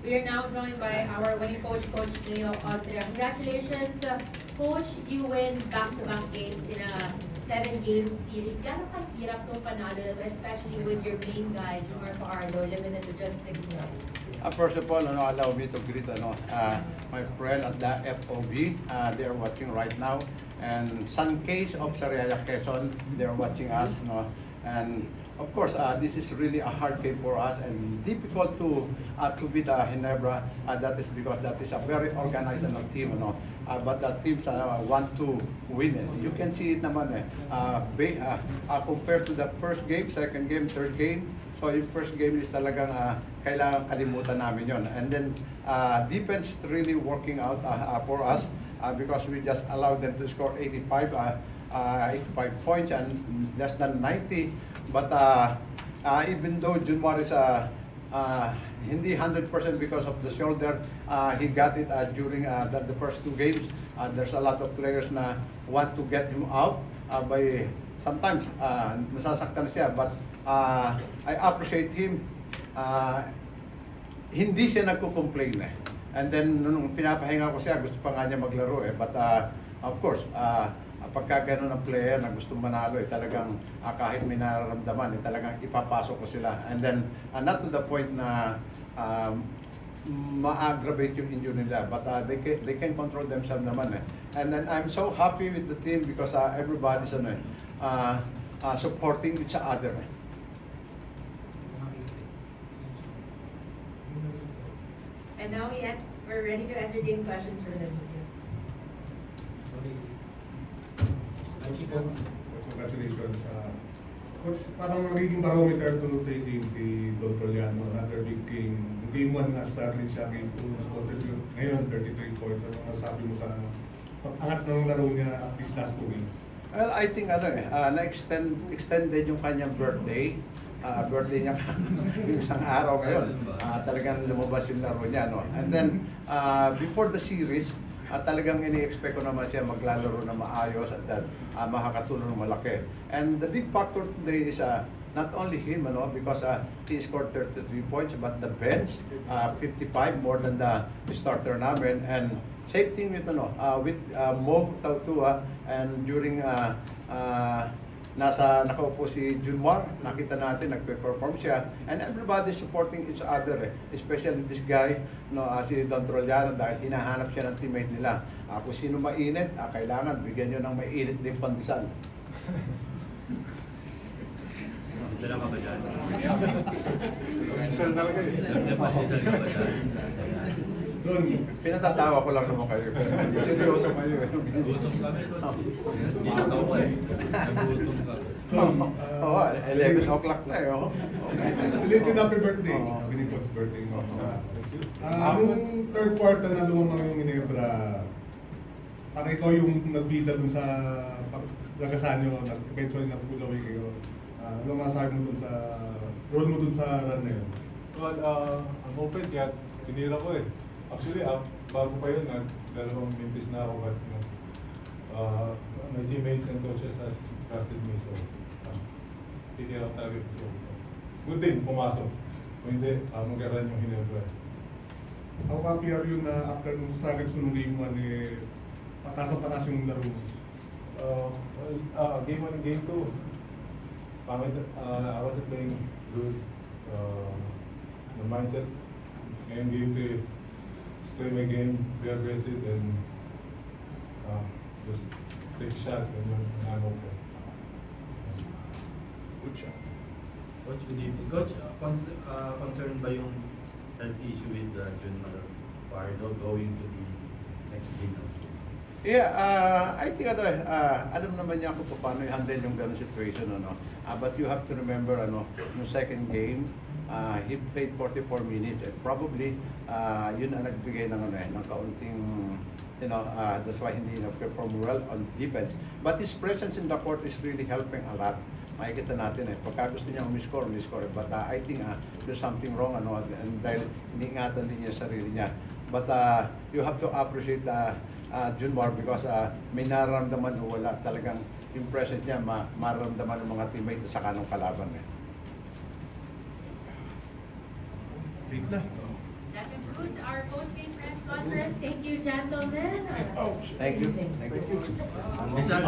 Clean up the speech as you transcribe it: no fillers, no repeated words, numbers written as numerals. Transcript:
We are now joined by our winning coach, Coach Leo Austria. Congratulations, Coach. You win back-to-back games in a 7-game series. Gano'ng kahirap itong panalo na to, especially with your main guy, Jomar Fajardo, limited to just 6 points? First of all, allow me to greet my friend at the FOB. They are watching right now. And Sun Case of Sariaya, Quezon, they are watching us. And of course, this is really a hard game for us and difficult to beat Ginebra. That is because that is a very organized team. But the teams want to win it. You can see it naman compared to the first game, second game, third game. So yung first game is talagang kailangan kalimutan namin yon. And then defense is really working out for us because we just allowed them to score 85 points and less than 90. But even though Junmar is hindi 100% because of the shoulder, he got it during the first 2 games. There's a lot of players na want to get him out by sometimes nasasaktan siya, but I appreciate him. Hindi siya nagko-complain And then nung pinapahinga ko siya, gusto pa nga niya maglaro But of course, pagka gano'n ang player na gusto manalo talagang kahit may nararamdaman talagang ipapasok ko sila. And then not to the point na ma-aggravate yung injury nila, but they can control themselves naman And then I'm so happy with the team because everybody's supporting each other And now we're ready to entertain questions from the media. Congratulations. Coach, parang magiging barometer to taking si Don Toliano, another big game. Game 1 na started siya, game 2 na contribute. Ngayon, 33 points. Ano masasabi mo sa angat ng laro niya at least last 2 games? Well, I think extended yung kanyang birthday. Birthday niya yung isang araw ngayon. Talagang lumabas yung laro niya. And then, before the series, talagang ini-expect ko naman siya maglalaro na maayos at makakatulong ng malaki. And the big factor today is not only him, because he scored 33 points, but the bench, 55, more than the starter namin. And same thing with Mo Tautua, and during nakaupo si Junmar, nakita natin nagpe-perform siya, and everybody supporting each other especially this guy si Don Troliano, dahil hinahanap siya ng teammate nila. Kung sino mainit, kailangan bigyan nyo ng mainit din pandesal. Dala ka ba dyan? Pandesal talaga Pandesal ka ba dyan? Don, Pinatatawa ko lang naman kayo. Seryoso kayo Gutom kami doon. Hindi na tao Nagutom ka. Oo, 11 o'clock na belated happy birthday. Winning Coach's birthday mo. Nung third quarter na lumamang yung Ginebra, parang ikaw yung nagbida dun sa lagasan nyo, eventually nag-pullaway kayo. Ano masasabi mo dun sa role mo dun sa run na yun? Well, ang open kaya tinira ko Actually, bago pa yun, dalawang minutes na ako, but my teammates and coaches has trusted me, so tinira ko talaga. So, good din, pumasok. Kung hindi, mag-run yung Ginebra. How happy are you na after nung struggles nung game 1 patas yung laro mo? Game 1 and game 2, I wasn't playing good. The mindset ngayon game 3 is play my game, be aggressive, and just take a shot when I'm open. Good shot. Coach, good evening. Coach, concerned ba yung health issue with Junmar Fajardo going to the next game? Yeah, I think alam naman niya kung paano i-handle yung ganung situation. But you have to remember, yung second game, he played 44 minutes. And probably, yun ang nagbigay ng kaunting, that's why hindi na-perform well on defense. But his presence in the court is really helping a lot. Makikita natin pagka gusto niya umiscore. But I think there's something wrong, and dahil iniingatan din niya sarili niya. But you have to appreciate Junmar because may nararamdaman o wala talagang yung presence niya mararamdaman ng mga teammate at saka ng kalaban Big na. That concludes conference. Thank you, gentlemen. Ouch. Thank you. Thank you. Rizal,